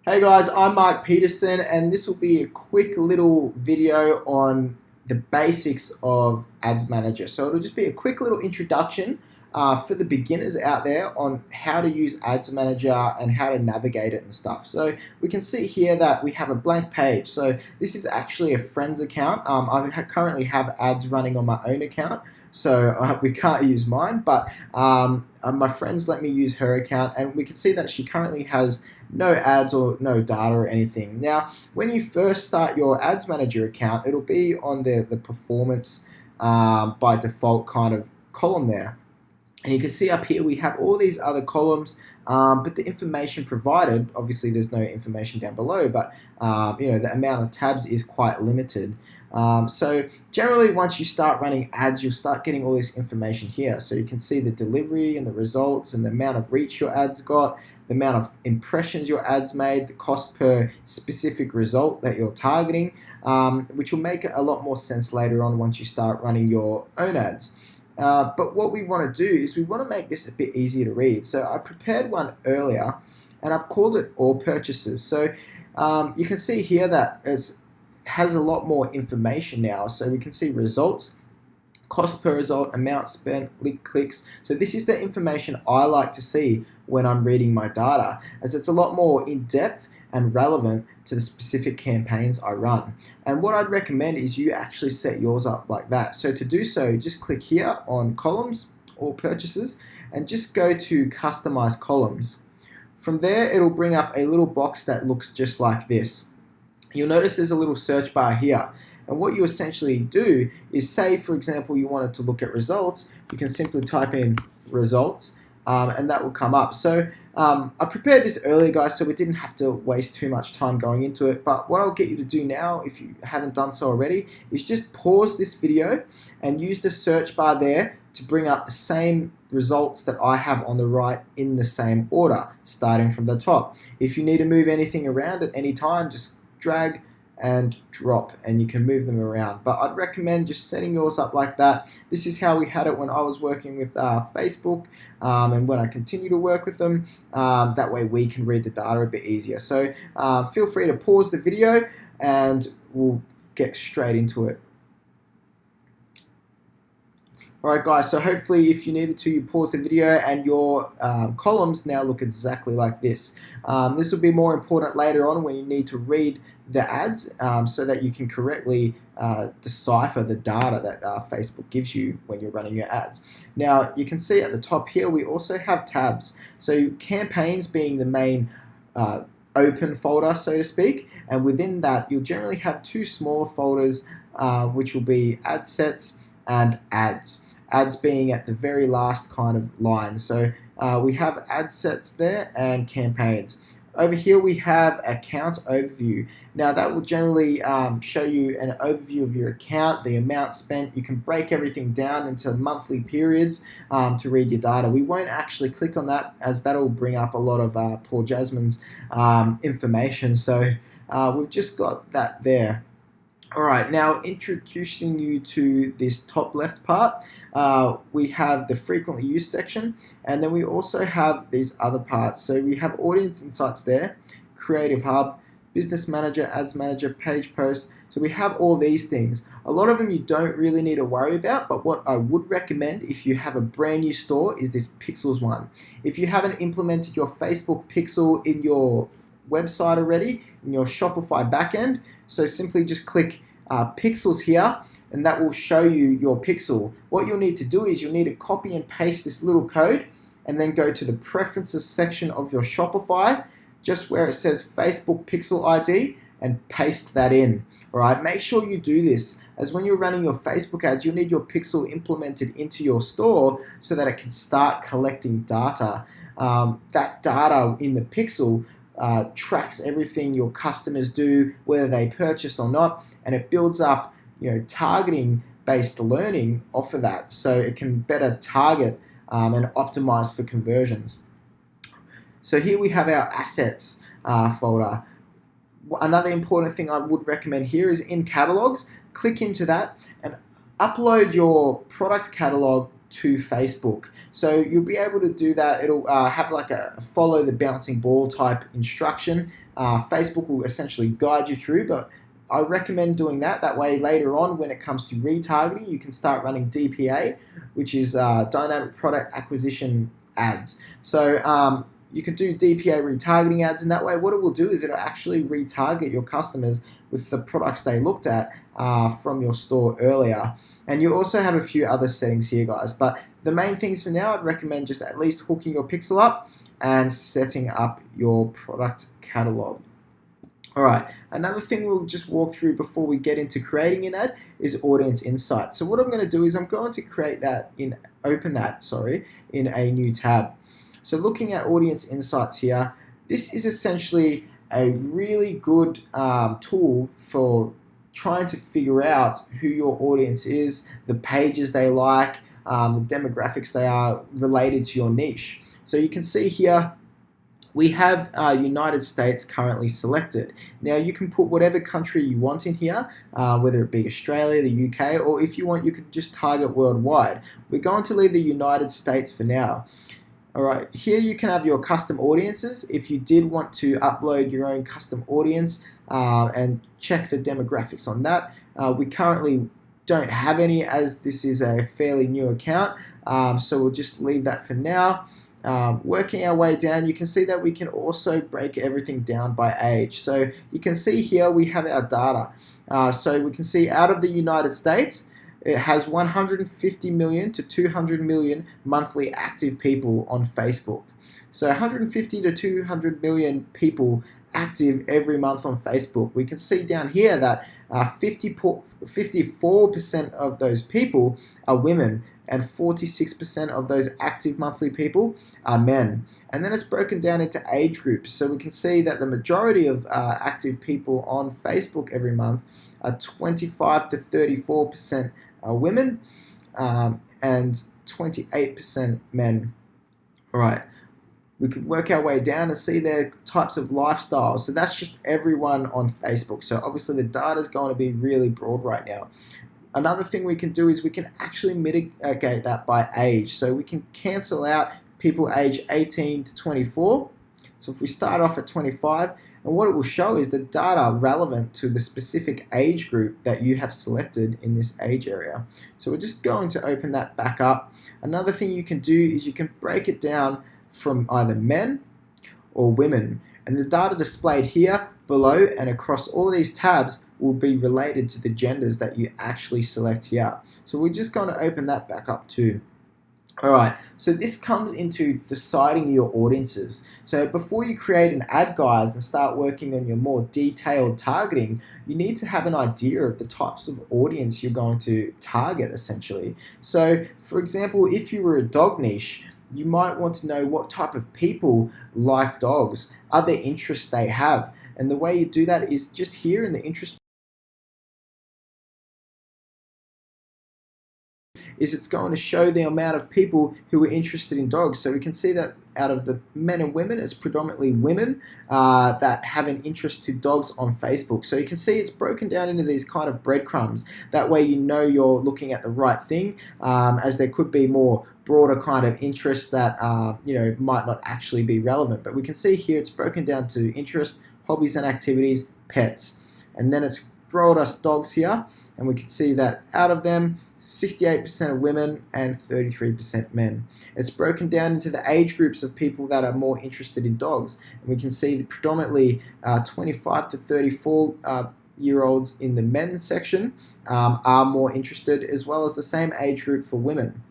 Hey guys, I'm Mark Peterson, and this will be a quick little video on the basics of Ads Manager. So it'll just be a quick little introduction for the beginners out there on how to use Ads Manager and how to navigate it and stuff. So we can see here that we have a blank page. So this is actually a friend's account. I currently have ads running on my own account, so we can't use mine, but my friends let me use her account, and we can see that she currently has no ads or no data or anything. Now, when you first start your Ads Manager account, it'll be on the performance by default kind of column there. And you can see up here we have all these other columns, but the information provided, obviously there's no information down below, but the amount of tabs is quite limited. So generally once you start running ads, you'll start getting all this information here. So you can see the delivery and the results and the amount of reach your ads got, the amount of impressions your ads made, the cost per specific result that you're targeting, which will make a lot more sense later on once you start running your own ads. But what we want to do is we want to make this a bit easier to read. So I prepared one earlier and I've called it All Purchases. So you can see here that it has a lot more information now. So we can see results, cost per result, amount spent, link clicks. So this is the information I like to see when I'm reading my data, as it's a lot more in-depth and relevant to the specific campaigns I run. And what I'd recommend is you actually set yours up like that. So to do so, just click here on columns or purchases and just go to customize columns. From there, it'll bring up a little box that looks just like this. You'll notice there's a little search bar here. And what you essentially do is, say, for example, you wanted to look at results, you can simply type in results and that will come up. So I prepared this earlier, guys, so we didn't have to waste too much time going into it. But what I'll get you to do now, if you haven't done so already, is just pause this video and use the search bar there to bring up the same results that I have on the right in the same order, starting from the top. If you need to move anything around at any time, just drag and drop and you can move them around. But I'd recommend just setting yours up like that. This is how we had it when I was working with Facebook and when I continue to work with them. That way we can read the data a bit easier. So feel free to pause the video and we'll get straight into it. Alright guys, so hopefully if you needed to, you pause the video and your columns now look exactly like this. This will be more important later on when you need to read the ads so that you can correctly decipher the data that Facebook gives you when you're running your ads. Now you can see at the top here we also have tabs. So campaigns being the main open folder, so to speak, and within that you'll generally have two smaller folders which will be ad sets and ads. Ads being at the very last kind of line. So we have ad sets there and campaigns. Over here we have account overview. Now that will generally show you an overview of your account, the amount spent. You can break everything down into monthly periods to read your data. We won't actually click on that, as that will bring up a lot of poor Jasmine's information. So we've just got that there. Alright, now introducing you to this top left part, we have the frequently used section, and then we also have these other parts. So we have audience insights there, creative hub, business manager, ads manager, page posts. So we have all these things. A lot of them you don't really need to worry about, but what I would recommend if you have a brand new store is this Pixels one. If you haven't implemented your Facebook Pixel in your website already, in your Shopify backend, so simply just click Pixels here and that will show you your pixel. What you'll need to do is you'll need to copy and paste this little code and then go to the preferences section of your Shopify, just where it says Facebook Pixel ID, and paste that in. Alright, make sure you do this, as when you're running your Facebook ads, you'll need your pixel implemented into your store so that it can start collecting data. That data in the pixel tracks everything your customers do, whether they purchase or not, and it builds up targeting based learning off of that, so it can better target and optimize for conversions. So here we have our assets folder. Another important thing I would recommend here is in catalogs. Click into that and upload your product catalog to Facebook. So you'll be able to do that. It'll have like a follow the bouncing ball type instruction. Facebook will essentially guide you through, but I recommend doing that. That way later on when it comes to retargeting, you can start running DPA, which is Dynamic Product Acquisition Ads. So you can do DPA retargeting ads, and that way what it will do is it'll actually retarget your customers with the products they looked at from your store earlier. And you also have a few other settings here, guys, but the main things for now, I'd recommend just at least hooking your pixel up and setting up your product catalog. All right, another thing we'll just walk through before we get into creating an ad is audience insight. So what I'm going to do is I'm going to open that in a new tab. So looking at audience insights here, this is essentially a really good tool for trying to figure out who your audience is, the pages they like, the demographics they are related to your niche. So you can see here, we have United States currently selected. Now you can put whatever country you want in here, whether it be Australia, the UK, or if you want, you could just target worldwide. We're going to leave the United States for now. All right, here you can have your custom audiences. If you did want to upload your own custom audience and check the demographics on that, we currently don't have any as this is a fairly new account, so we'll just leave that for now. Working our way down, you can see that we can also break everything down by age. So you can see here we have our data. So we can see out of the United States, it has 150 million to 200 million monthly active people on Facebook. So 150 to 200 million people active every month on Facebook. We can see down here that 54% of those people are women and 46% of those active monthly people are men. And then it's broken down into age groups. So we can see that the majority of active people on Facebook every month are 25 to 34% women and 28% men. All right. We could work our way down and see their types of lifestyles. So that's just everyone on Facebook. So obviously the data is going to be really broad right now. Another thing we can do is we can actually mitigate that by age. So we can cancel out people age 18 to 24. So if we start off at 25, and what it will show is the data relevant to the specific age group that you have selected in this age area. So we're just going to open that back up. Another thing you can do is you can break it down from either men or women. And the data displayed here below and across all these tabs will be related to the genders that you actually select here. So we're just going to open that back up too. Alright, so this comes into deciding your audiences. So before you create an ad, guys, and start working on your more detailed targeting, you need to have an idea of the types of audience you're going to target, essentially. So, for example, if you were a dog niche, you might want to know what type of people like dogs, other interests they have. And the way you do that is just here in the interest is it's going to show the amount of people who are interested in dogs. So we can see that out of the men and women, it's predominantly women that have an interest to dogs on Facebook. So you can see it's broken down into these kind of breadcrumbs. That way you know you're looking at the right thing, as there could be more broader kind of interests that might not actually be relevant. But we can see here it's broken down to interest, hobbies and activities, pets. And then it's brought us dogs here, and we can see that out of them, 68% of women and 33% men. It's broken down into the age groups of people that are more interested in dogs. And we can see that predominantly 25 to 34 year olds in the men section are more interested, as well as the same age group for women.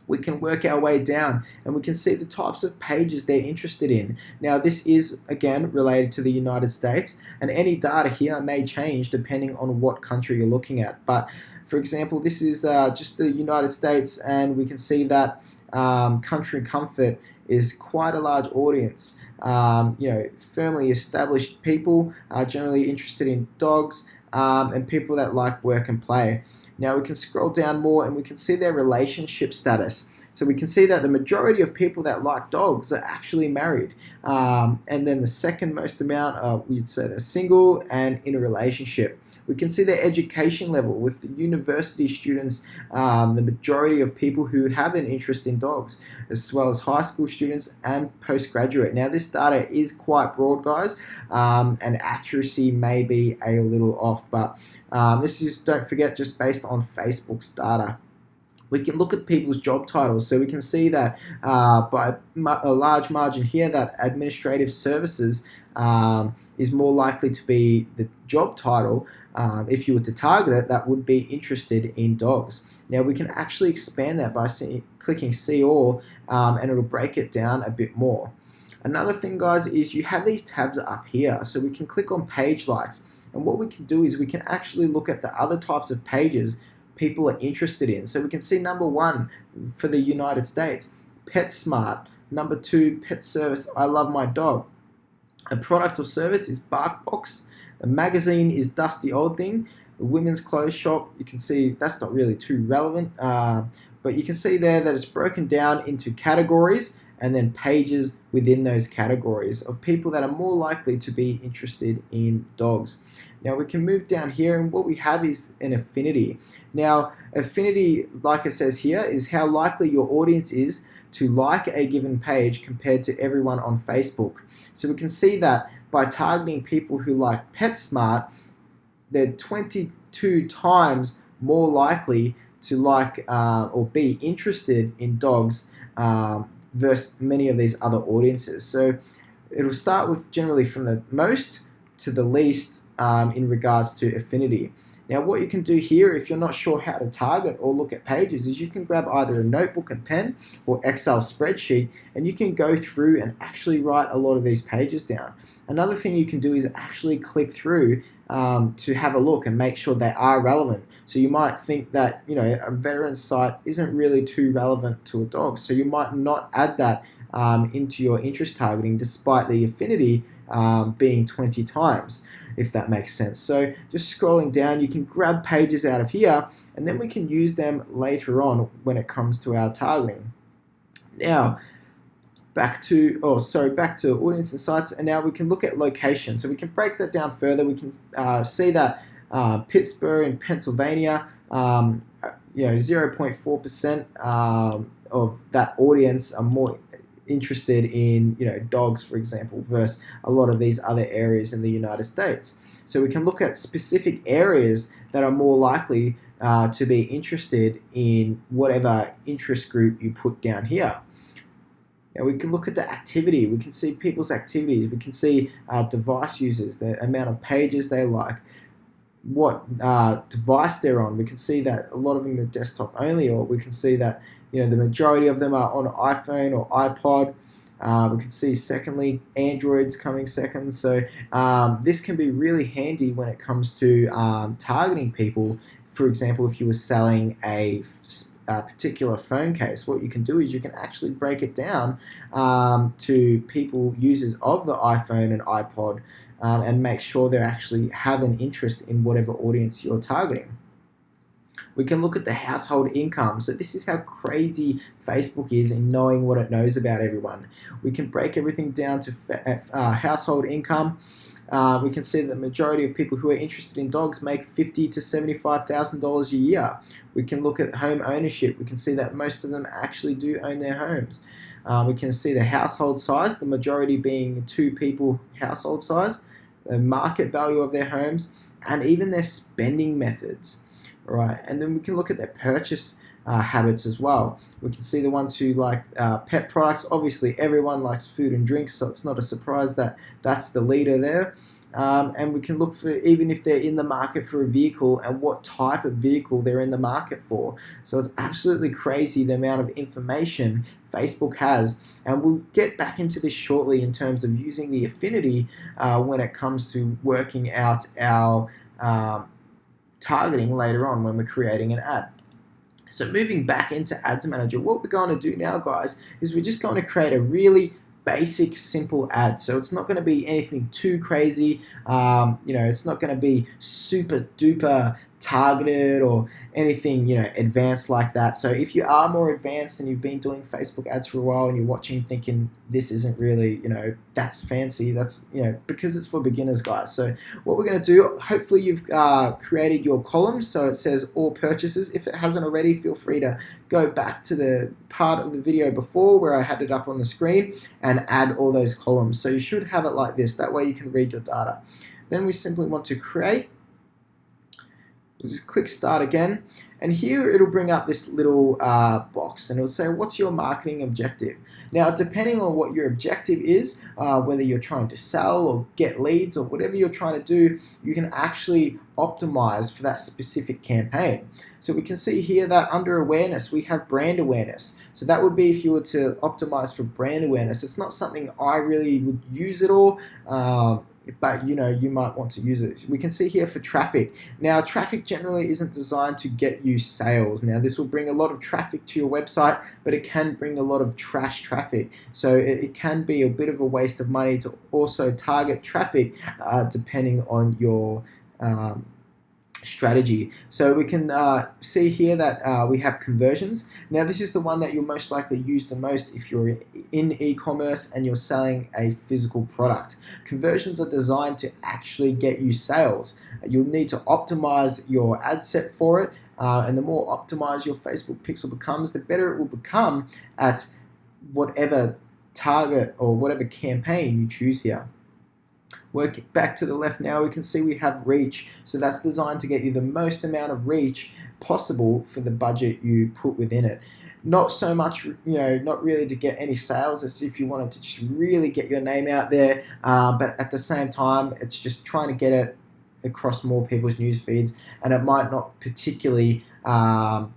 We can work our way down and we can see the types of pages they're interested in. Now this is again related to the United States, and any data here may change depending on what country you're looking at. But for example, this is just the United States, and we can see that Country Comfort is quite a large audience. Firmly established people are generally interested in dogs, and people that like work and play. Now we can scroll down more and we can see their relationship status. So we can see that the majority of people that like dogs are actually married. And then the second most amount, we'd say they're single and in a relationship. We can see their education level with the university students, the majority of people who have an interest in dogs, as well as high school students and postgraduate. Now, this data is quite broad, guys, and accuracy may be a little off, but this is, don't forget, just based on Facebook's data. We can look at people's job titles, so we can see that by a large margin here that administrative services is more likely to be the job title. If you were to target it, that would be interested in dogs. Now we can actually expand that by clicking see all, and it'll break it down a bit more. Another thing, guys, is you have these tabs up here, so we can click on page likes, and what we can do is we can actually look at the other types of pages people are interested in. So we can see number 1 for the United States, PetSmart. Number 2, Pet Service, I Love My Dog. A product or service is BarkBox. A magazine is Dusty Old Thing. A women's clothes shop, you can see that's not really too relevant, but you can see there that it's broken down into categories and then pages within those categories of people that are more likely to be interested in dogs. Now we can move down here, and what we have is an affinity. Now, affinity, like it says here, is how likely your audience is to like a given page compared to everyone on Facebook. So we can see that by targeting people who like PetSmart, they're 22 times more likely to like or be interested in dogs versus many of these other audiences. So it'll start with generally from the most to the least in regards to affinity. Now what you can do here, if you're not sure how to target or look at pages, is you can grab either a notebook and pen or Excel spreadsheet, and you can go through and actually write a lot of these pages down. Another thing you can do is actually click through to have a look and make sure they are relevant. So you might think that, you know, a veteran site isn't really too relevant to a dog, so you might not add that into your interest targeting despite the affinity being 20 times, if that makes sense. So just scrolling down, you can grab pages out of here, and then we can use them later on when it comes to our targeting. Now, back to audience insights, and now we can look at location. So we can break that down further. We can see that Pittsburgh in Pennsylvania, 0.4% of that audience are more interested in, dogs, for example, versus a lot of these other areas in the United States. So we can look at specific areas that are more likely to be interested in whatever interest group you put down here. Now we can look at the activity. We can see people's activities. We can see device users, the amount of pages they like, what device they're on. We can see that a lot of them are desktop only, or we can see that the majority of them are on iPhone or iPod. We can see, secondly, Android's coming second. So this can be really handy when it comes to targeting people. For example, if you were selling a particular phone case, what you can do is you can actually break it down to people, users of the iPhone and iPod, and make sure they actually have an interest in whatever audience you're targeting. We can look at the household income. So this is how crazy Facebook is in knowing what it knows about everyone. We can break everything down to household income. We can see that the majority of people who are interested in dogs make $50,000 to $75,000 a year. We can look at home ownership. We can see that most of them actually do own their homes. We can see the household size, the majority being 2 people household size, the market value of their homes, and even their spending methods. Right, and then we can look at their purchase habits as well. We can see the ones who like pet products. Obviously, everyone likes food and drinks, so it's not a surprise that that's the leader there. And we can look for even if they're in the market for a vehicle and what type of vehicle they're in the market for. So it's absolutely crazy the amount of information Facebook has, and we'll get back into this shortly in terms of using the affinity when it comes to working out our targeting later on when we're creating an ad. So moving back into Ads Manager, what we're going to do now, guys, is we're just going to create a really basic, simple ad. So it's not going to be anything too crazy. It's not going to be super duper targeted or anything, you know, advanced like that. So if you are more advanced and you've been doing Facebook ads for a while and you're watching thinking this isn't really, you know, that's fancy, that's, you know, because it's for beginners, guys. So what we're going to do, hopefully you've created your column so it says all purchases. If it hasn't already, feel free to go back to the part of the video before where I had it up on the screen and add all those columns. So you should have it like this. That way you can read your data. Then we simply want to create. We'll just click start again, and here it'll bring up this little box and it'll say what's your marketing objective. Now depending on what your objective is, whether you're trying to sell or get leads or whatever you're trying to do, you can actually optimize for that specific campaign. So we can see here that under awareness we have brand awareness. So that would be if you were to optimize for brand awareness. It's not something I really would use at all, but you know, you might want to use it. We can see here for traffic. Now traffic generally isn't designed to get you sales. Now this will bring a lot of traffic to your website, but it can bring a lot of trash traffic. So it can be a bit of a waste of money to also target traffic depending on your strategy. So we can see here that we have conversions. Now this is the one that you'll most likely use the most if you're in e-commerce and you're selling a physical product. Conversions are designed to actually get you sales. You'll need to optimize your ad set for it, and the more optimized your Facebook pixel becomes, the better it will become at whatever target or whatever campaign you choose here. Work back to the left now, we can see we have reach. So that's designed to get you the most amount of reach possible for the budget you put within it. Not so much, you know, not really to get any sales, as if you wanted to just really get your name out there, but at the same time, it's just trying to get it across more people's news feeds, and it might not particularly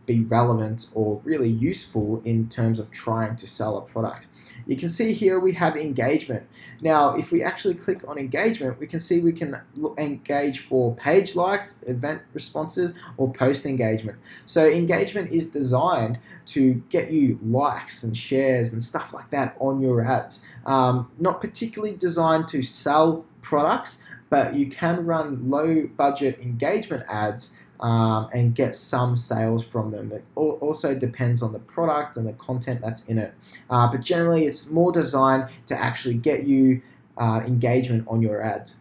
be relevant or really useful in terms of trying to sell a product. You can see here we have engagement. Now, if we actually click on engagement, we can see we can engage for page likes, event responses, or post engagement. So engagement is designed to get you likes and shares and stuff like that on your ads. Not particularly designed to sell products, but you can run low budget engagement ads and get some sales from them. It also depends on the product and the content that's in it. But generally it's more designed to actually get you engagement on your ads.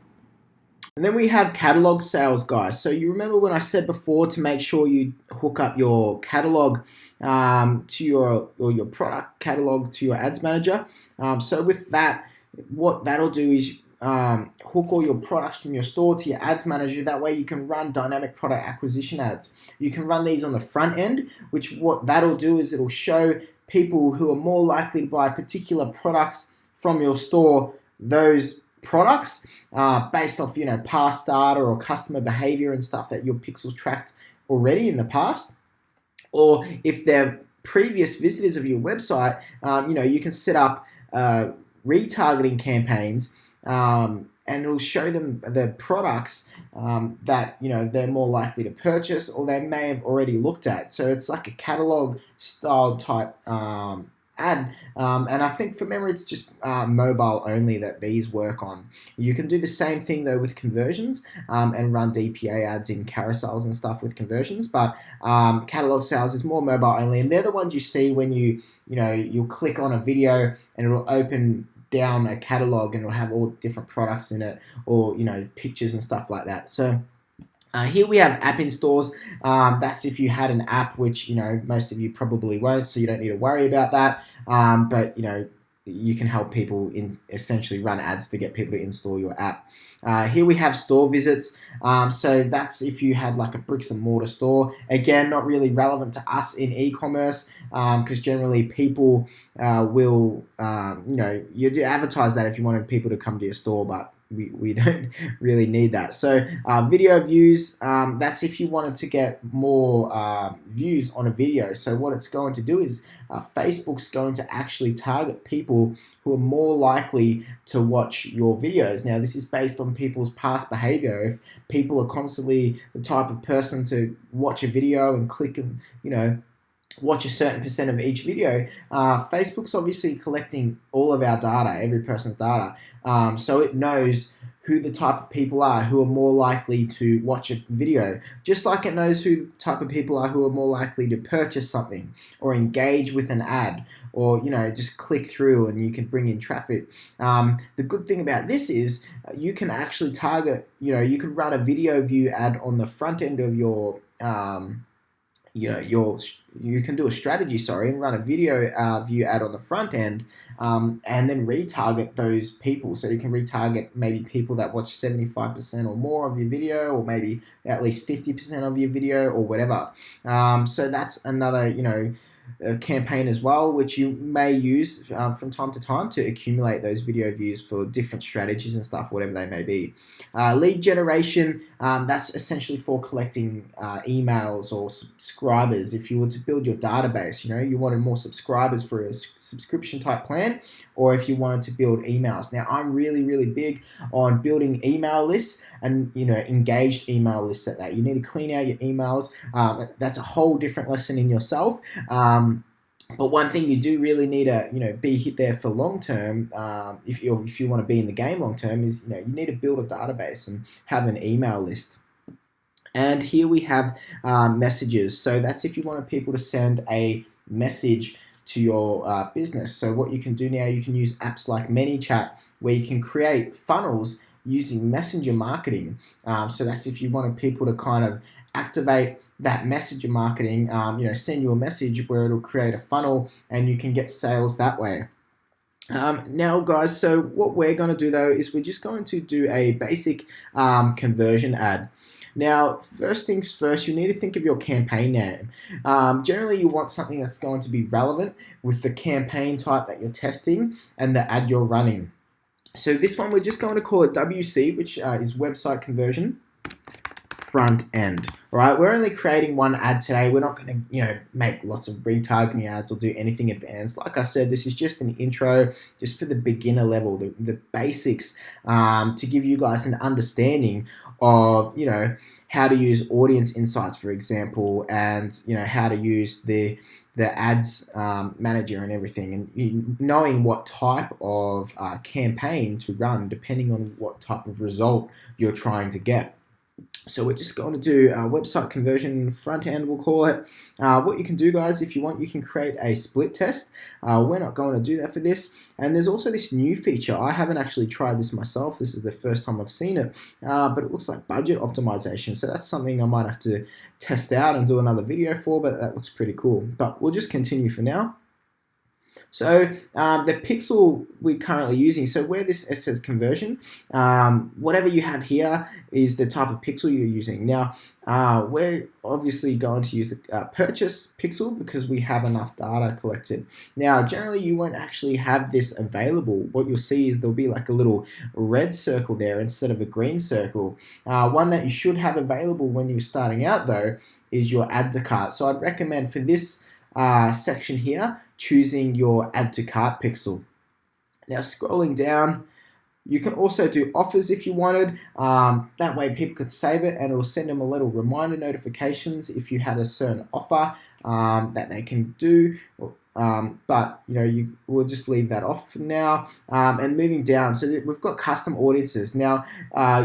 And then we have catalog sales, guys. So you remember when I said before to make sure you hook up your catalog to your product catalog to your ads manager. So with that, what that'll do is hook all your products from your store to your ads manager. That way you can run dynamic product acquisition ads. You can run these on the front end, which what that'll do is it'll show people who are more likely to buy particular products from your store those products based off, you know, past data or customer behavior and stuff that your pixels tracked already in the past. Or if they're previous visitors of your website, you know, you can set up retargeting campaigns and it'll show them the products that, you know, they're more likely to purchase or they may have already looked at. So it's like a catalog style type ad, and I think for memory it's just mobile only that these work on. You can do the same thing though with conversions and run DPA ads in carousels and stuff with conversions, but catalog sales is more mobile only, and they're the ones you see when you'll click on a video and it'll open down a catalog and it'll have all different products in it, or, you know, pictures and stuff like that. So here we have app installs. That's if you had an app, which, you know, most of you probably won't, so you don't need to worry about that. But, you know, you can help people essentially run ads to get people to install your app. Here we have store visits. So that's if you had like a bricks and mortar store. Again, not really relevant to us in e-commerce because generally people will, you know, you advertise that if you wanted people to come to your store, but we don't really need that. So video views, that's if you wanted to get more views on a video. So what it's going to do is Facebook's going to actually target people who are more likely to watch your videos. Now this is based on people's past behavior. If people are constantly the type of person to watch a video and click and, you know, watch a certain percent of each video, Facebook's obviously collecting all of our data, every person's data, so it knows who the type of people are who are more likely to watch a video, just like it knows who the type of people are who are more likely to purchase something or engage with an ad, or just click through and you can bring in traffic. The good thing about this is you can actually target, you can run a video view ad on the front end of your you can do a strategy, and run a video view ad on the front end, and then retarget those people. So you can retarget maybe people that watch 75% or more of your video, or maybe at least 50% of your video, or whatever. So that's another, campaign as well, which you may use from time to time to accumulate those video views for different strategies and stuff, whatever they may be. Lead generation, that's essentially for collecting emails or subscribers. If you were to build your database, you wanted more subscribers for a subscription type plan, or if you wanted to build emails. Now, I'm really, really big on building email lists and, engaged email lists at that. You need to clean out your emails. That's a whole different lesson in yourself. But one thing you do really need to, be hit there for long term, if you want to be in the game long term, is you need to build a database and have an email list. And here we have messages. So that's if you wanted people to send a message to your business. So what you can do now, you can use apps like ManyChat, where you can create funnels using messenger marketing. So that's if you wanted people to kind of activate that messenger marketing, send you a message where it'll create a funnel and you can get sales that way. Now, guys, so what we're going to do though is we're just going to do a basic conversion ad. Now, first things first, you need to think of your campaign name. Generally, you want something that's going to be relevant with the campaign type that you're testing and the ad you're running. So this one, we're just going to call it WC, which is website conversion front end. All right, we're only creating one ad today. We're not going to, make lots of retargeting ads or do anything advanced. Like I said, this is just an intro, just for the beginner level, the basics, to give you guys an understanding of, how to use audience insights, for example, and how to use the ads manager and everything, and knowing what type of campaign to run depending on what type of result you're trying to get. So we're just going to do website conversion front end, we'll call it. What you can do, guys, if you want, you can create a split test. We're not going to do that for this. And there's also this new feature. I haven't actually tried this myself. This is the first time I've seen it, but it looks like budget optimization. So that's something I might have to test out and do another video for, but that looks pretty cool. But we'll just continue for now. So the pixel we're currently using, so where this says conversion, whatever you have here is the type of pixel you're using. Now, we're obviously going to use the purchase pixel because we have enough data collected. Now, generally, you won't actually have this available. What you'll see is there'll be like a little red circle there instead of a green circle. One that you should have available when you're starting out, though, is your add to cart. So I'd recommend for this section here, choosing your add to cart pixel. Now, scrolling down, you can also do offers if you wanted. That way people could save it and it will send them a little reminder notifications if you had a certain offer that they can do. But we'll just leave that off for now. And moving down, so we've got custom audiences. Now,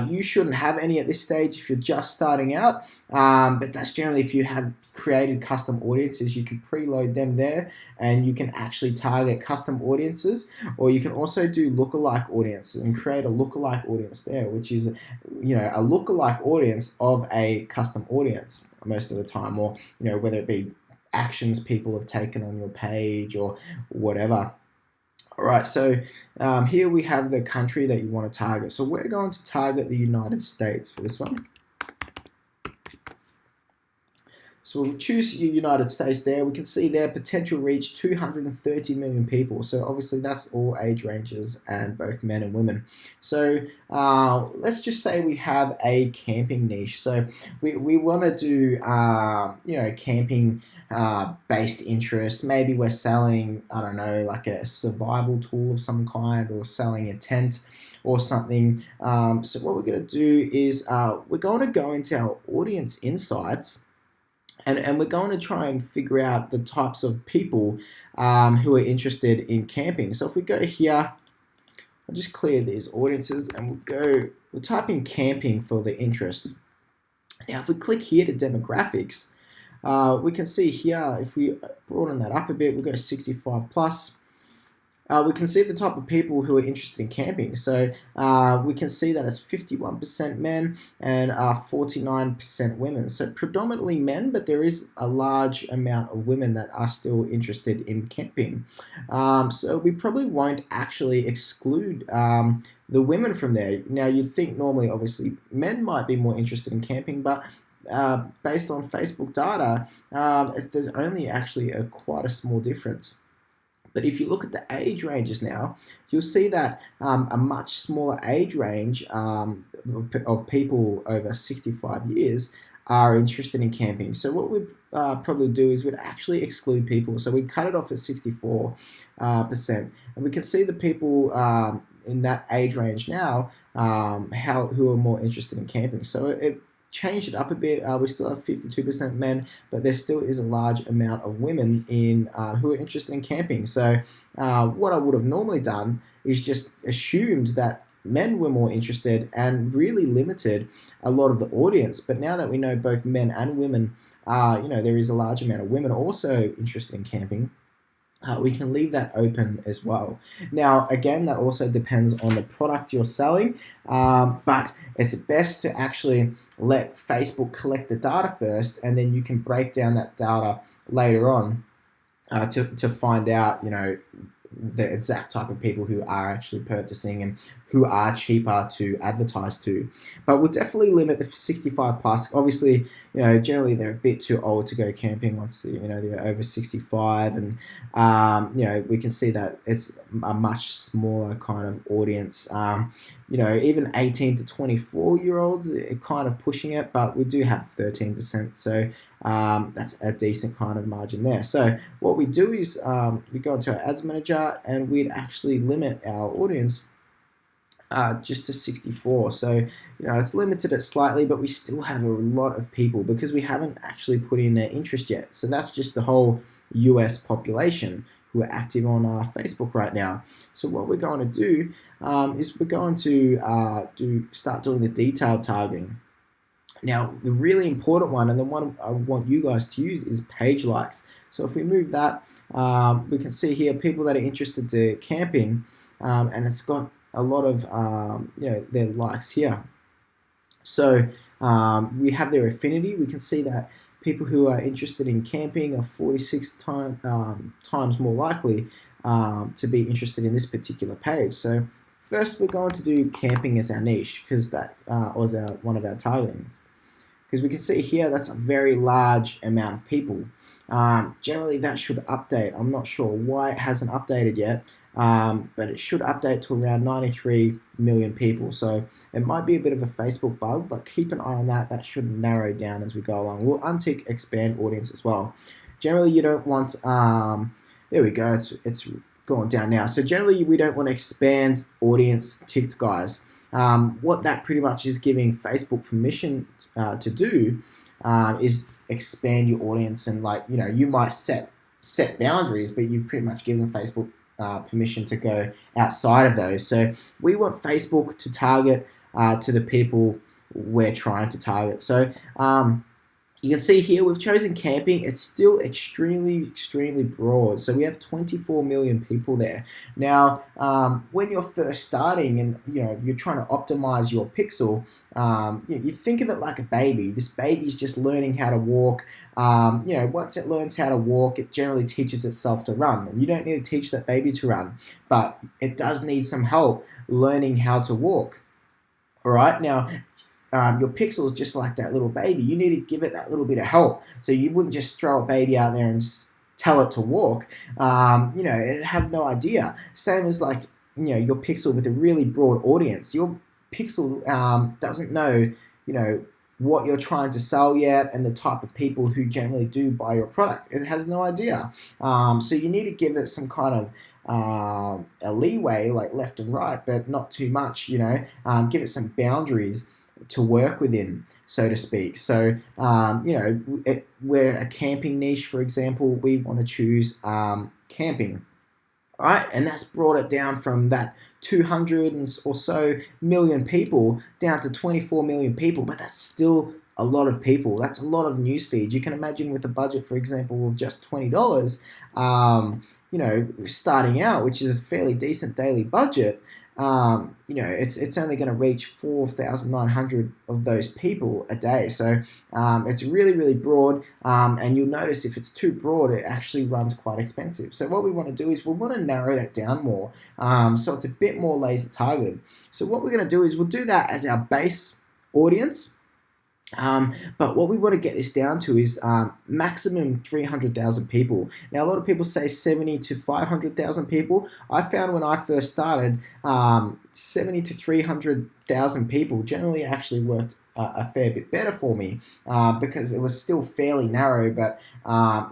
you shouldn't have any at this stage if you're just starting out, but that's generally if you have created custom audiences, you can preload them there and you can actually target custom audiences, or you can also do lookalike audiences and create a lookalike audience there, which is a lookalike audience of a custom audience most of the time, or whether it be actions people have taken on your page or whatever. All right, so here we have the country that you want to target. So we're going to target the United States for this one. So we'll choose United States there. We can see their potential reach 230 million people. So obviously that's all age ranges and both men and women. So let's just say we have a camping niche. So we want to do, camping based interest. Maybe we're selling, I don't know, like a survival tool of some kind, or selling a tent or something. So what we're going to do is we're going to go into our audience insights, and we're going to try and figure out the types of people who are interested in camping. So if we go here, I'll just clear these audiences and we'll type in camping for the interest. Now, if we click here to demographics, we can see here, if we broaden that up a bit, we'll go 65 plus. We can see the type of people who are interested in camping. So we can see that it's 51% men and 49% women. So predominantly men, but there is a large amount of women that are still interested in camping. So we probably won't actually exclude the women from there. Now, you'd think normally, obviously, men might be more interested in camping, but based on Facebook data, there's only actually quite a small difference. But if you look at the age ranges now, you'll see that a much smaller age range of people over 65 years are interested in camping. So what we'd probably do is we'd actually exclude people. So we'd cut it off at 64%. And we can see the people in that age range now who are more interested in camping. So it changed it up a bit. We still have 52% men, but there still is a large amount of women who are interested in camping. So what I would have normally done is just assumed that men were more interested and really limited a lot of the audience. But now that we know both men and women, there is a large amount of women also interested in camping. We can leave that open as well. Now, again, that also depends on the product you're selling, but it's best to actually let Facebook collect the data first, and then you can break down that data later on to find out, the exact type of people who are actually purchasing and who are cheaper to advertise to. But we'll definitely limit the 65 plus. Obviously, generally they're a bit too old to go camping once they're over 65, and we can see that it's a much smaller kind of audience. Even 18 to 24-year-olds are kind of pushing it, but we do have 13%, so that's a decent kind of margin there. So what we do is we go into our ads manager and we'd actually limit our audience just to 64. So it's limited it slightly, but we still have a lot of people because we haven't actually put in their interest yet. So that's just the whole US population who are active on Facebook right now. So what we're going to do is we're going to start doing the detailed targeting. Now, the really important one, and the one I want you guys to use, is page likes. So if we move that, we can see here people that are interested to camping, and it's got a lot of their likes here. So we have their affinity. We can see that people who are interested in camping are 46 times more likely to be interested in this particular page. So first, we're going to do camping as our niche because that was one of our targetings. Because we can see here that's a very large amount of people. Generally, that should update. I'm not sure why it hasn't updated yet, but it should update to around 93 million people. So it might be a bit of a Facebook bug, but keep an eye on that. That should narrow down as we go along. We'll untick expand audience as well. Generally, you don't want, there we go, it's going down now. So generally, we don't want to expand audience ticked, guys. What that pretty much is giving Facebook permission to do is expand your audience, and you might set boundaries, but you've pretty much given Facebook permission to go outside of those. So we want Facebook to target to the people we're trying to target. So you can see here we've chosen camping. It's still extremely broad. So we have 24 million people there. Now, when you're first starting and you're trying to optimize your pixel, you think of it like a baby. This baby's just learning how to walk. Once it learns how to walk, it generally teaches itself to run. And you don't need to teach that baby to run, but it does need some help learning how to walk. All right, now. Your pixel is just like that little baby. You need to give it that little bit of help. So you wouldn't just throw a baby out there and tell it to walk. It'd have no idea. Same as your pixel with a really broad audience. Your pixel doesn't know, what you're trying to sell yet and the type of people who generally do buy your product. It has no idea. So you need to give it some kind of a leeway, like left and right, but not too much. Give it some boundaries to work within, so to speak. So, we're a camping niche, for example, we want to choose camping. right? And that's brought it down from that 200 or so million people down to 24 million people, but that's still a lot of people. That's a lot of news feeds. You can imagine with a budget, for example, of just $20, starting out, which is a fairly decent daily budget. It's only going to reach 4,900 of those people a day. So it's really, really broad. And you'll notice if it's too broad, it actually runs quite expensive. So what we want to do is we want to narrow that down more. So it's a bit more laser targeted. So what we're going to do is we'll do that as our base audience. But what we want to get this down to is maximum 300,000 people. Now, a lot of people say 70 to 500,000 people. I found when I first started, 70 to 300,000 people generally actually worked a fair bit better for me because it was still fairly narrow, but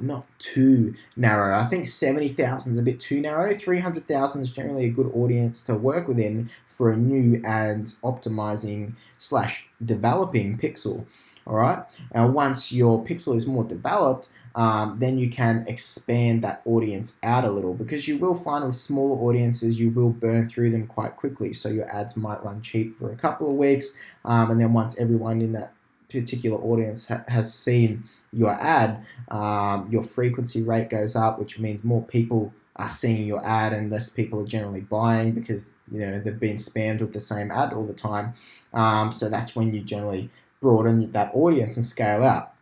not too narrow. I think 70,000 is a bit too narrow. 300,000 is generally a good audience to work within for a new and optimizing / developing pixel. All right. And once your pixel is more developed, then you can expand that audience out a little, because you will find with smaller audiences, you will burn through them quite quickly. So your ads might run cheap for a couple of weeks. And then once everyone in that particular audience has seen your ad, your frequency rate goes up, which means more people are seeing your ad and less people are generally buying because they've been spammed with the same ad all the time. So that's when you generally broaden that audience and scale out.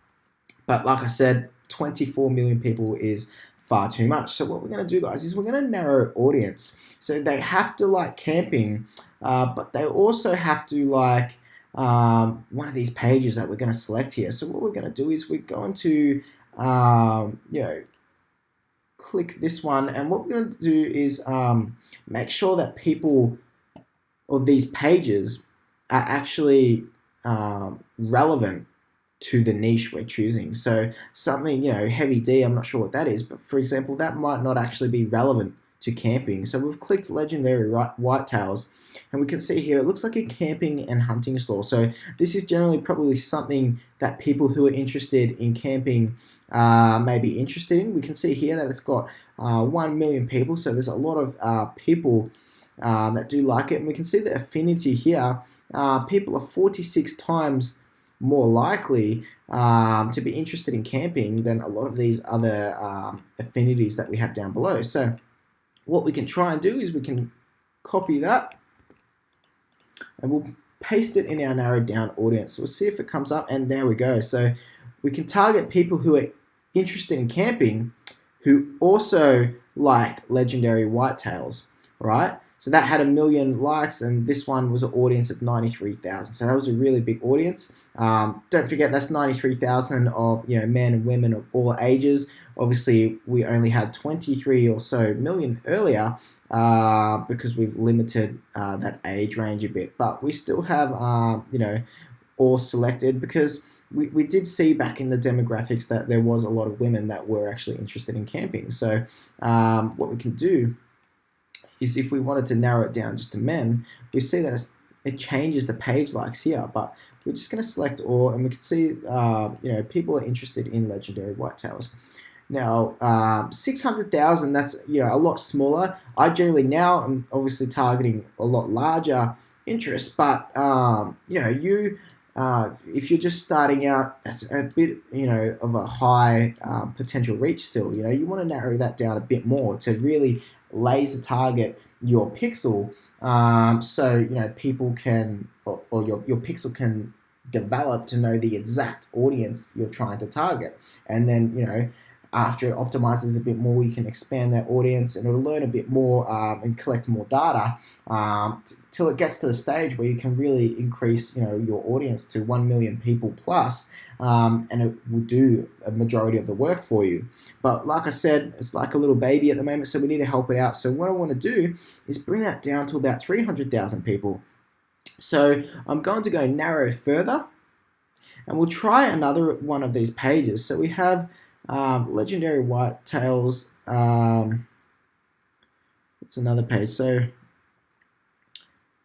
But like I said, 24 million people is far too much. So what we're going to do, guys, is we're going to narrow audience. So they have to like camping, but they also have to like one of these pages that we're going to select here. So what we're going to do is we're going to click this one, and what we're going to do is make sure that people or these pages are actually relevant to the niche we're choosing. So something, heavy D, I'm not sure what that is, but for example, that might not actually be relevant to camping. So we've clicked legendary whitetails, and we can see here, it looks like a camping and hunting store. So this is generally probably something that people who are interested in camping may be interested in. We can see here that it's got 1 million people. So there's a lot of people that do like it. And we can see the affinity here. People are 46 times more likely to be interested in camping than a lot of these other affinities that we have down below. So what we can try and do is we can copy that and we'll paste it in our narrowed down audience. So we'll see if it comes up, and there we go. So we can target people who are interested in camping who also like legendary whitetails, right? So that had 1 million likes, and this one was an audience of 93,000. So that was a really big audience. Don't forget, that's 93,000 of men and women of all ages. Obviously, we only had 23 or so million earlier because we've limited that age range a bit. But we still have all selected because we did see back in the demographics that there was a lot of women that were actually interested in camping. So what we can do is if we wanted to narrow it down just to men, we see that it changes the page likes here, but we're just going to select all, and we can see, people are interested in legendary whitetails. Now, 600,000, that's, a lot smaller. I generally now am obviously targeting a lot larger interest, but, if you're just starting out, that's a bit, of a high potential reach still. You want to narrow that down a bit more to really laser target your pixel, so people can or your pixel can develop to know the exact audience you're trying to target, and then after it optimizes a bit more, you can expand that audience and it'll learn a bit more and collect more data till it gets to the stage where you can really increase your audience to 1 million people plus, and it will do a majority of the work for you. But like I said, it's like a little baby at the moment, so we need to help it out. So what I want to do is bring that down to about 300,000 people. So I'm going to go narrow further, and we'll try another one of these pages. So we have legendary whitetails. It's another page. So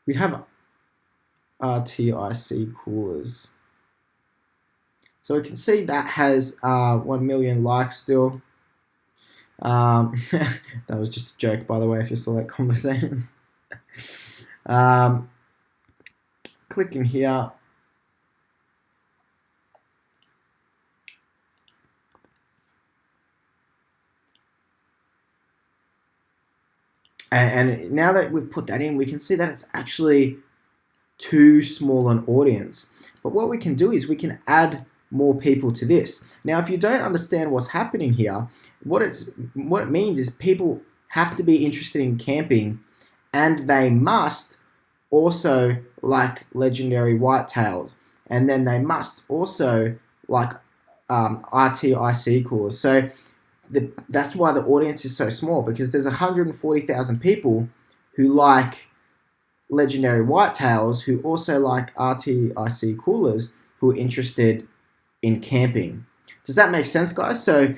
we have RTIC coolers. So we can see that has 1 million likes still. That was just a joke, by the way, if you saw that conversation. Click in here. And now that we've put that in, we can see that it's actually too small an audience. But what we can do is we can add more people to this. Now, if you don't understand what's happening here, what it means is people have to be interested in camping, and they must also like legendary whitetails, and then they must also like RTIC coolers. So that's why the audience is so small, because there's 140,000 people who like legendary whitetails, who also like RTIC coolers, who are interested in camping. Does that make sense, guys? So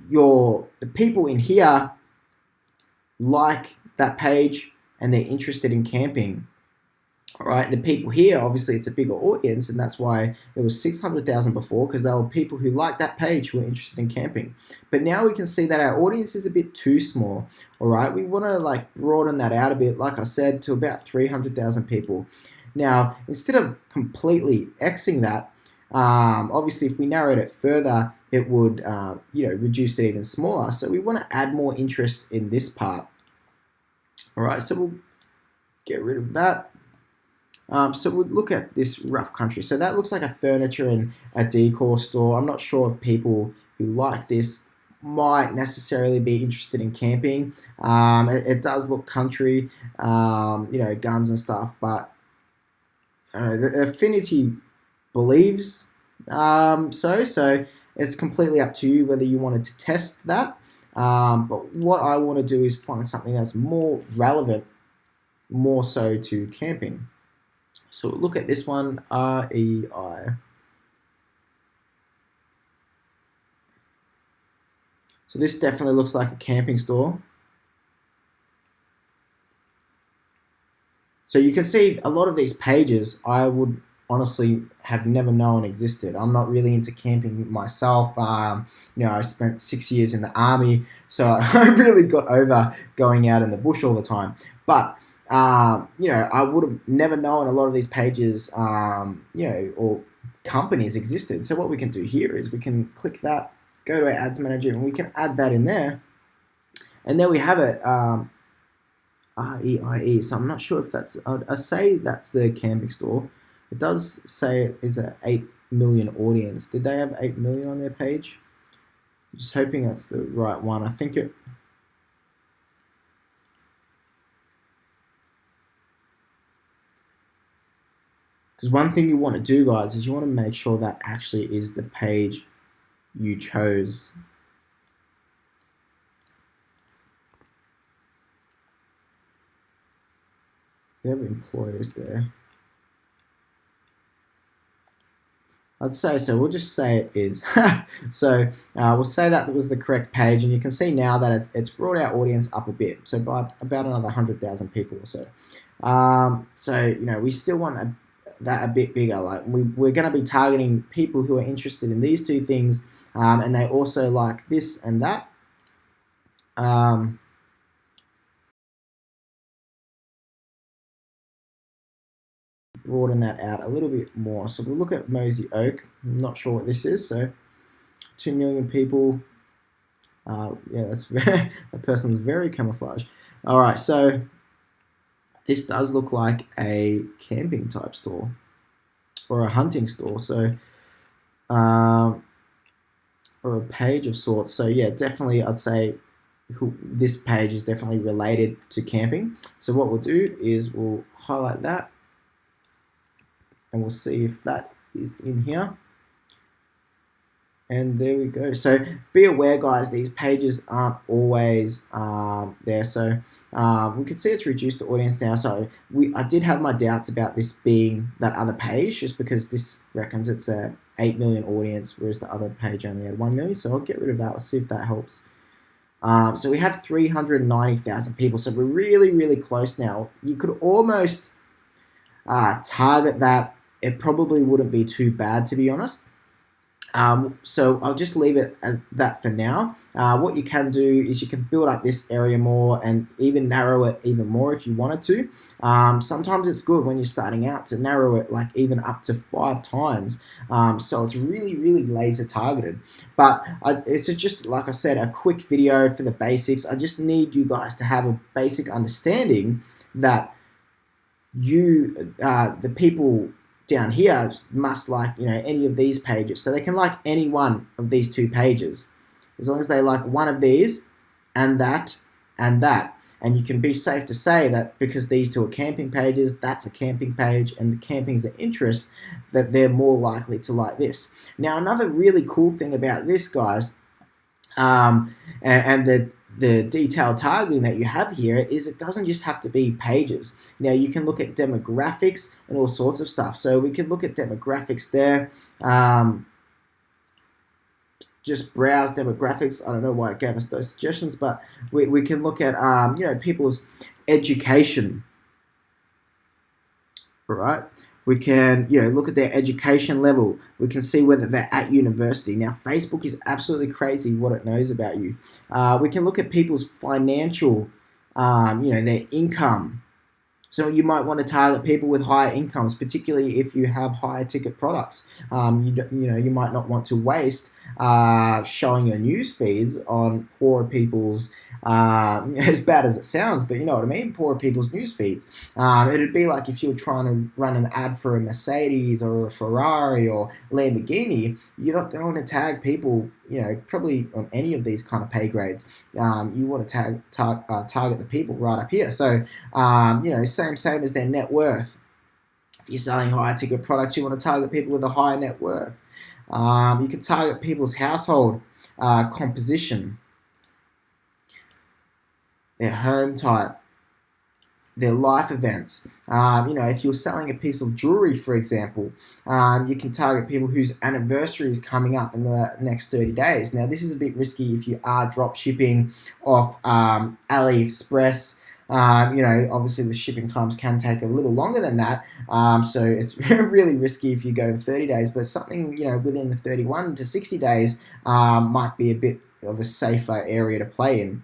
the people in here like that page and they're interested in camping. All right, the people here, obviously it's a bigger audience, and that's why it was 600,000 before, because there were people who liked that page who were interested in camping. But now we can see that our audience is a bit too small. All right, we want to like broaden that out a bit, like I said, to about 300,000 people. Now, instead of completely Xing that, obviously if we narrowed it further, it would reduce it even smaller. So we want to add more interest in this part. All right, so we'll get rid of that. So we'll look at this rough country. So that looks like a furniture and a decor store. I'm not sure if people who like this might necessarily be interested in camping. It does look country, guns and stuff, but the Affinity believes so it's completely up to you whether you wanted to test that. But what I want to do is find something that's more relevant, more so to camping. So look at this one, REI. So this definitely looks like a camping store. So you can see a lot of these pages I would honestly have never known existed. I'm not really into camping myself. I spent 6 years in the army, so I really got over going out in the bush all the time. But I would have never known a lot of these pages, or companies existed. So what we can do here is we can click that, go to our ads manager, and we can add that in there. And there we have it, REIE. So I'm not sure if that's, I say that's the camping store. It does say it is an 8 million audience. Did they have 8 million on their page? I'm just hoping that's the right one. I think it. Because one thing you want to do, guys, is you want to make sure that actually is the page you chose. We have employers there. I'd say so. We'll just say it is. So we'll say that was the correct page, and you can see now that it's brought our audience up a bit, so by about another 100,000 people or so. We still want that a bit bigger. Like we're going to be targeting people who are interested in these two things, and they also like this and that. Broaden that out a little bit more. So we'll look at Mosey Oak. I'm not sure what this is. So 2 million people. That's that person's very camouflage. All right, so this does look like a camping type store or a hunting store. So, or a page of sorts. So yeah, definitely I'd say this page is definitely related to camping. So what we'll do is we'll highlight that, and we'll see if that is in here. And there we go. So be aware, guys, these pages aren't always there. So we can see it's reduced the audience now. So I did have my doubts about this being that other page, just because this reckons it's a 8 million audience, whereas the other page only had 1 million. So I'll get rid of that. Let's see if that helps. So we have 390,000 people. So we're really, really close now. You could almost target that. It probably wouldn't be too bad, to be honest. So I'll just leave it as that for now. What you can do is you can build up this area more and even narrow it even more if you wanted to. Sometimes it's good when you're starting out to narrow it like even up to 5 times. So it's really, really laser targeted. But it's just, like I said, a quick video for the basics. I just need you guys to have a basic understanding that the people down here must like any of these pages, so they can like any one of these 2 pages as long as they like one of these and that and that. And you can be safe to say that because these 2 are camping pages, that's a camping page, and the camping's the interest, that they're more likely to like this. Now, another really cool thing about this, guys, and the detailed targeting that you have here is it doesn't just have to be pages. Now you can look at demographics and all sorts of stuff. So we can look at demographics there. Just browse demographics. I don't know why it gave us those suggestions, but we can look at people's education. All right. We can, look at their education level. We can see whether they're at university. Now, Facebook is absolutely crazy what it knows about you. We can look at people's financial, their income. So you might want to target people with higher incomes, particularly if you have higher ticket products. You might not want to waste showing your news feeds on poor people's, as bad as it sounds, but you know what I mean, poor people's news feeds. It'd be like if you're trying to run an ad for a Mercedes or a Ferrari or Lamborghini, you're not going to tag people, probably on any of these kind of pay grades. You want to target the people right up here. So, same as their net worth. If you're selling higher ticket products, you want to target people with a higher net worth. You can target people's household composition, their home type, their life events. If you're selling a piece of jewelry, for example, you can target people whose anniversary is coming up in the next 30 days. Now, this is a bit risky if you are drop shipping off AliExpress. Obviously the shipping times can take a little longer than that. So it's really risky if you go 30 days, but something, within the 31 to 60 days might be a bit of a safer area to play in.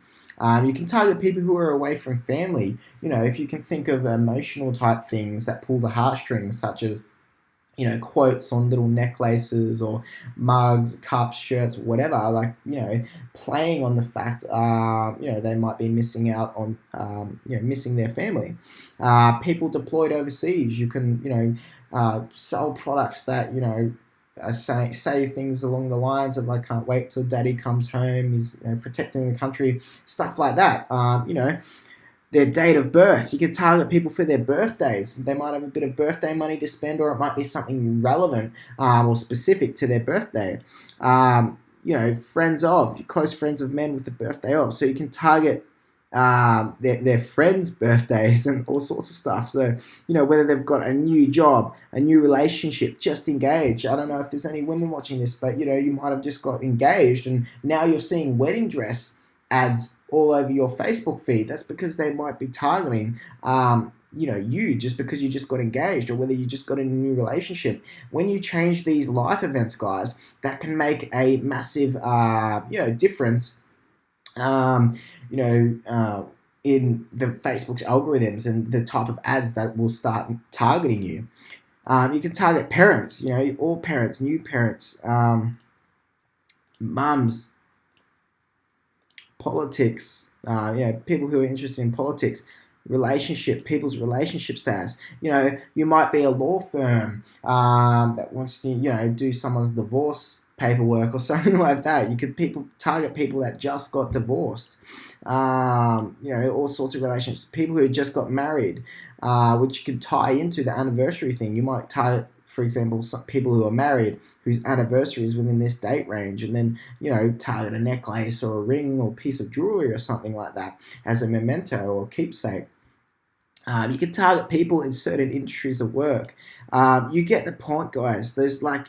You can target people who are away from family. If you can think of emotional type things that pull the heartstrings, such as quotes on little necklaces or mugs, cups, shirts, whatever, playing on the fact, they might be missing out on, missing their family. People deployed overseas, you can, sell products that, say things along the lines of, like, can't wait till daddy comes home, he's protecting the country, stuff like that. Their date of birth. You can target people for their birthdays. They might have a bit of birthday money to spend, or it might be something relevant or specific to their birthday. Close friends of men with the birthday of. So you can target their friends' birthdays and all sorts of stuff. So, whether they've got a new job, a new relationship, just engaged. I don't know if there's any women watching this, but, you might have just got engaged and now you're seeing wedding dress ads all over your Facebook feed. That's because they might be targeting, you just because you just got engaged, or whether you just got in a new relationship. When you change these life events, guys, that can make a massive, difference, in the Facebook's algorithms and the type of ads that will start targeting you. You can target parents, all parents, new parents, mums, politics, people who are interested in politics, people's relationship status. You might be a law firm that wants to, do someone's divorce paperwork or something like that. You could target people that just got divorced, all sorts of relationships, people who just got married, which could tie into the anniversary thing. You might target, for example, some people who are married whose anniversary is within this date range, and then, target a necklace or a ring or piece of jewelry or something like that as a memento or keepsake. You can target people in certain industries of work. You get the point, guys. There's Facebook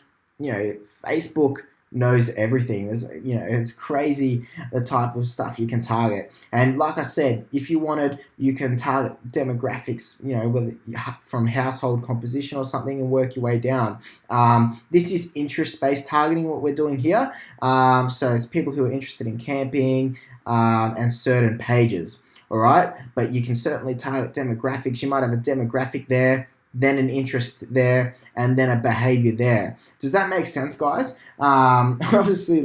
knows everything. It's crazy the type of stuff you can target. And like I said, if you wanted, you can target demographics, whether from household composition or something, and work your way down. This is interest-based targeting, what we're doing here. So it's people who are interested in camping and certain pages. All right, but you can certainly target demographics. You might have a demographic there, then an interest there, and then a behavior there. Does that make sense, guys? Obviously,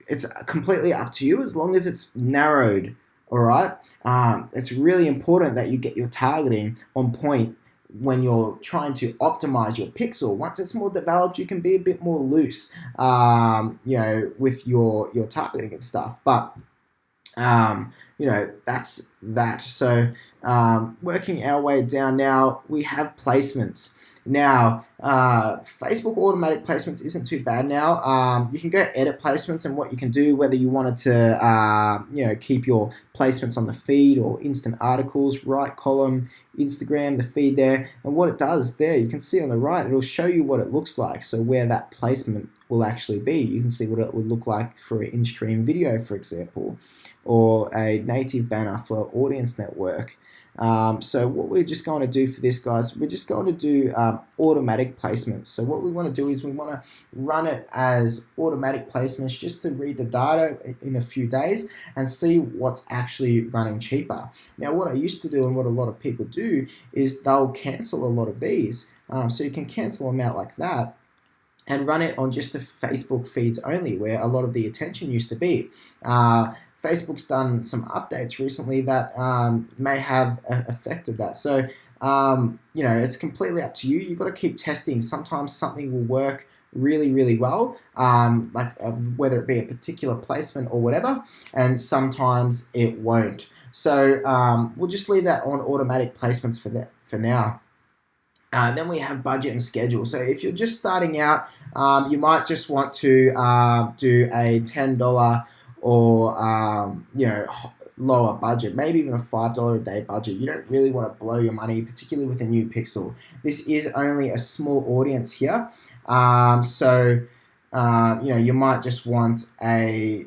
it's completely up to you as long as it's narrowed. All right, it's really important that you get your targeting on point when you're trying to optimize your pixel. Once it's more developed, you can be a bit more loose, with your targeting and stuff. But that's that. So working our way down now, we have placements. Now, Facebook automatic placements isn't too bad now. You can go edit placements, and what you can do, whether you wanted to, keep your placements on the feed or instant articles, right column, Instagram, the feed there. And what it does there, you can see on the right, it'll show you what it looks like. So where that placement will actually be. You can see what it would look like for an in-stream video, for example, or a native banner for Audience Network. So what we're just going to do for this, guys, we're just going to do automatic placements. So what we want to do is we want to run it as automatic placements just to read the data in a few days and see what's actually running cheaper. Now, what I used to do and what a lot of people do is they'll cancel a lot of these. So you can cancel them out like that and run it on just the Facebook feeds only, where a lot of the attention used to be. Facebook's done some updates recently that may have affected that. So, it's completely up to you. You've got to keep testing. Sometimes something will work really, really well, whether it be a particular placement or whatever, and sometimes it won't. So we'll just leave that on automatic placements for now. Then we have budget and schedule. So if you're just starting out, you might just want to do a $10 or lower budget, maybe even a $5 a day budget. You don't really want to blow your money, particularly with a new pixel. This is only a small audience here, so you might just want a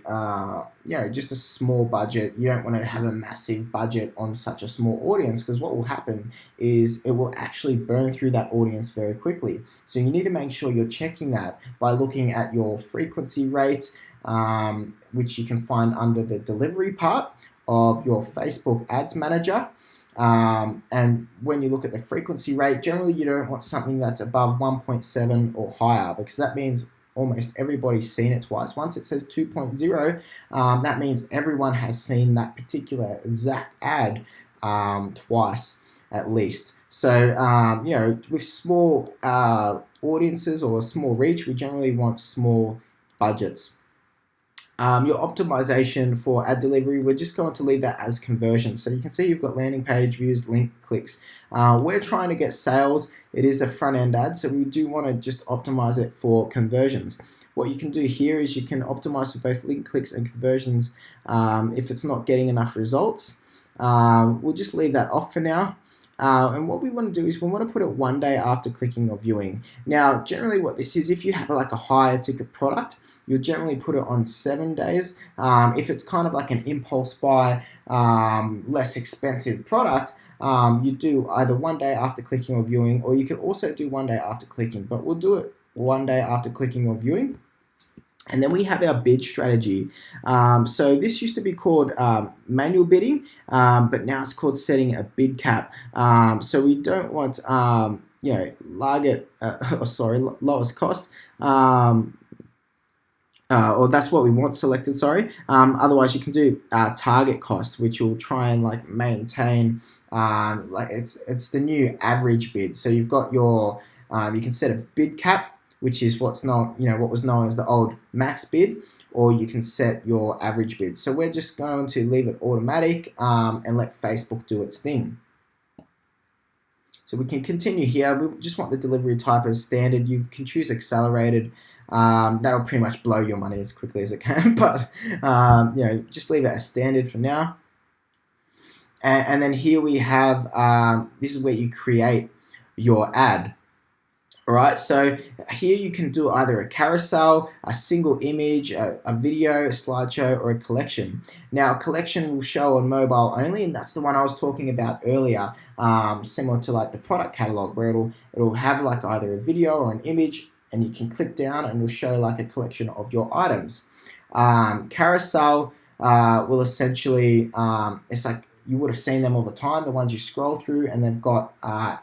just a small budget. You don't want to have a massive budget on such a small audience, because what will happen is it will actually burn through that audience very quickly. So you need to make sure you're checking that by looking at your frequency rate, which you can find under the delivery part of your Facebook Ads Manager. And when you look at the frequency rate, generally you don't want something that's above 1.7 or higher, because that means almost everybody's seen it twice. Once it says 2.0, that means everyone has seen that particular exact ad twice at least. So, with small audiences or small reach, we generally want small budgets. Your optimization for ad delivery, we're just going to leave that as conversion. So you can see you've got landing page views, link clicks. We're trying to get sales. It is a front end ad, so we do want to just optimize it for conversions. What you can do here is you can optimize for both link clicks and conversions if it's not getting enough results. We'll just leave that off for now. And what we want to do is we want to put it 1 day after clicking or viewing. Now, generally what this is, if you have like a higher ticket product, you'll generally put it on 7 days. If it's kind of like an impulse buy, less expensive product, you do either 1 day after clicking or viewing, or you can also do 1 day after clicking, but we'll do it 1 day after clicking or viewing. And then we have our bid strategy. So this used to be called manual bidding, but now it's called setting a bid cap. So we don't want, lowest cost, or that's what we want selected, sorry. Otherwise you can do target cost, which will try and like maintain, it's the new average bid. So you've got your, you can set a bid cap, which is what was known as the old max bid, or you can set your average bid. So we're just going to leave it automatic and let Facebook do its thing. So we can continue here. We just want the delivery type as standard. You can choose accelerated. That'll pretty much blow your money as quickly as it can, but just leave it as standard for now. And then here we have, this is where you create your ad. All right, so here you can do either a carousel, a single image, a video, a slideshow, or a collection. Now, a collection will show on mobile only, and that's the one I was talking about earlier, similar to like the product catalog, where it'll have like either a video or an image, and you can click down and it'll show like a collection of your items. Carousel will essentially, it's like you would have seen them all the time, the ones you scroll through, and they've got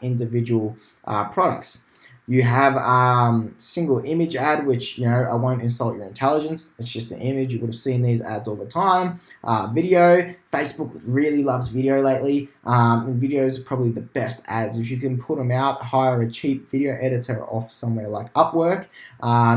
individual products. You have single image ad, which, I won't insult your intelligence. It's just an image. You would have seen these ads all the time. Video. Facebook really loves video lately. And videos are probably the best ads. If you can put them out, hire a cheap video editor off somewhere like Upwork.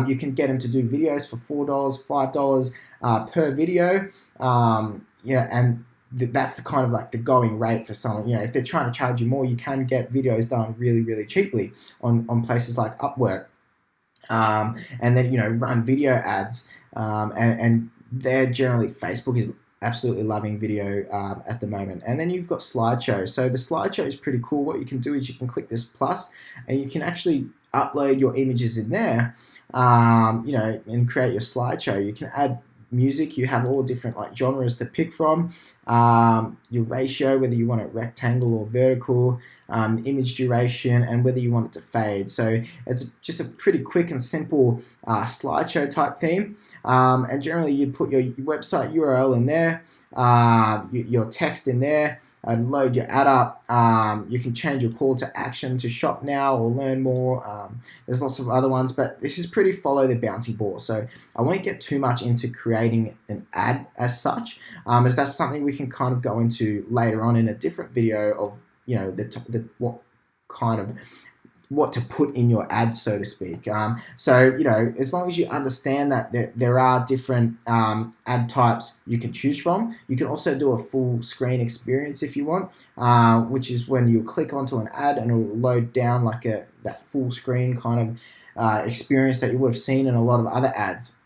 You can get them to do videos for $4, $5 per video. And that's the kind of like the going rate for someone. If they're trying to charge you more, you can get videos done really, really cheaply on places like Upwork. And then, run video ads. And they're generally, Facebook is absolutely loving video at the moment. And then you've got slideshow. So the slideshow is pretty cool. What you can do is you can click this plus and you can actually upload your images in there, and create your slideshow. You can add music. You have all different like genres to pick from, your ratio, whether you want it rectangle or vertical, image duration, and whether you want it to fade. So it's just a pretty quick and simple slideshow type theme, and generally you put your website URL in there, your text in there, and load your ad up. You can change your call to action to shop now or learn more. There's lots of other ones, but this is pretty follow the bouncy ball. So I won't get too much into creating an ad as such, as that's something we can kind of go into later on in a different video of, what to put in your ad, so to speak. So as long as you understand that there are different ad types you can choose from. You can also do a full screen experience if you want, which is when you click onto an ad and it will load down like that full screen kind of experience that you would have seen in a lot of other ads.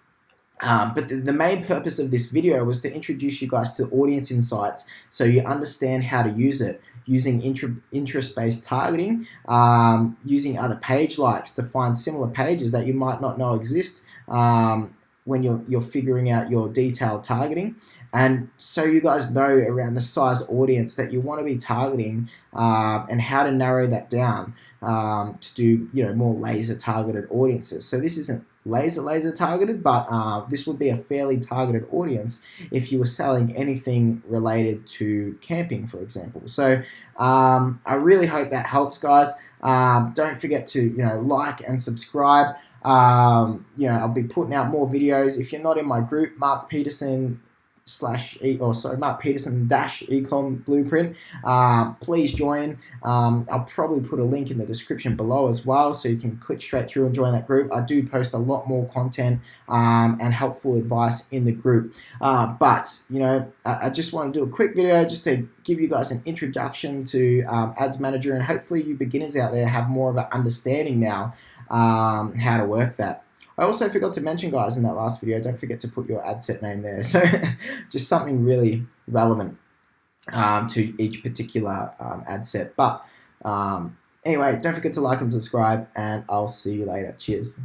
But the main purpose of this video was to introduce you guys to audience insights so you understand how to use it, using interest-based targeting, using other page likes to find similar pages that you might not know exist when you're figuring out your detailed targeting. And so you guys know around the size audience that you want to be targeting, and how to narrow that down to do more laser targeted audiences. So this isn't laser targeted, but this would be a fairly targeted audience if you were selling anything related to camping, for example. So I really hope that helps, guys. Don't forget to like and subscribe. I'll be putting out more videos. If you're not in my group, Mark Peterson Mark Peterson Ecom Blueprint, please join. I'll probably put a link in the description below as well, so you can click straight through and join that group. I do post a lot more content and helpful advice in the group. But I just want to do a quick video just to give you guys an introduction to Ads Manager, and hopefully you beginners out there have more of an understanding now how to work that. I also forgot to mention, guys, in that last video, don't forget to put your ad set name there. So just something really relevant to each particular ad set. But anyway, don't forget to like and subscribe, and I'll see you later. Cheers.